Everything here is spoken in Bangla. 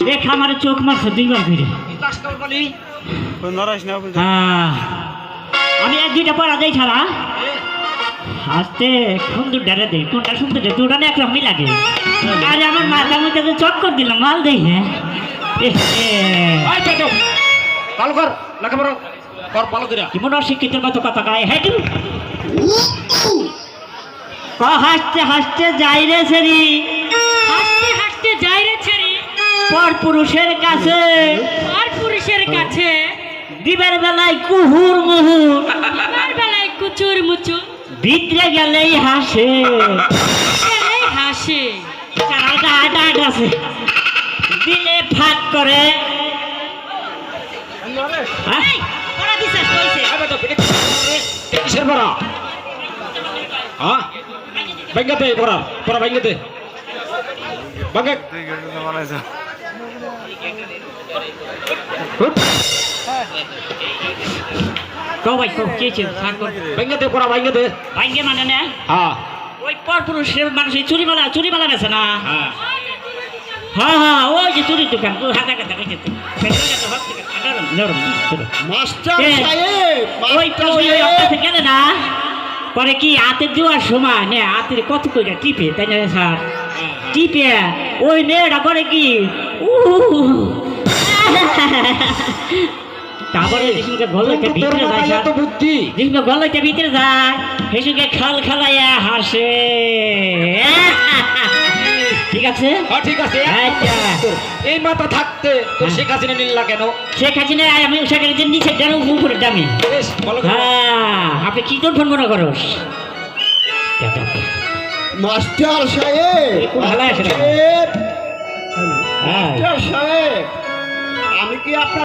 দেখ আমার চোখ মারছে দুইবার ফিরে। আমি এক দুইটা পড়া দেই ছাড়া আসতে সুন্দর ডারে দেই, কোনটা সুন্দর দেয় দুটা না একরকমই লাগে। আরে আমার মাথা মুখে তো চক্কর দিলাম মাল দেই। হ্যাঁ ভালো কর লেখাপড়া কর ভালো করে। কেমন অশিক্ষিতের মতো কথা গায়ে হেঁটু হাসতে হাসতে যাই রে ছেড়ি, হাসতে হাসতে যাই রে ছেড়ি পর পুরুষের কাছে, আর পুরুষের কাছে দিবার বেলায় কুহুর মুহুর, দিবার বেলায় কুচুর মুচুর, ভিতরে গেলেই হাসে গেলেই হাসে। চালটা আটা আটা আছে দিলে ফাঁক করে। এই, পড়া দিছিস কইছে? কিসের পড়া? হ্যাঁ ব্যাংকাতে পড়া পড়া ব্যাংকাতে ব্যাংকে কবাই কব চেয়েছে ফাঁক করে ব্যাংকাতে পড়া ব্যাংকাতে। ভাগ্যে মানে না হ্যাঁ ওই পর পুরুষের মানুষ চুরিমালা বেছে না। হ্যাঁ হ্যাঁ হ্যাঁ ওই যে চুরির দোকান তো হাতা কাটা কইছে তো মাস্টার সাহেব, ওই তো ওই অফিসে গেলে না পরে কি হাতে দেওয়ার সময় নে হাতের কত করে টিপে তাই না স্যার টিপে ওই মেয়েটা করে কি তারপরে যেসুকে গলাটা ভিতরে যায় এত বুদ্ধি যেসুকে গলাটা ভিতরে যায় সেসুকে খাল খালাইয়া হাসে। ঠিক আছে হ্যাঁ ঠিক আছে। আচ্ছা এই মাথা থাকতে তো শেখ হাসিনা নিল্লা কেন? শেখ হাসিনা আমি সেখানে যে নিচে কেন উপরে দামি। বেশ ভালো করে। হ্যাঁ আপনি কি তোর ফোন মনে করস মাস্টার সাহেব, ভালো আছে সাহেব, হ্যাঁ মাস্টার সাহেব, আমি কি আপনার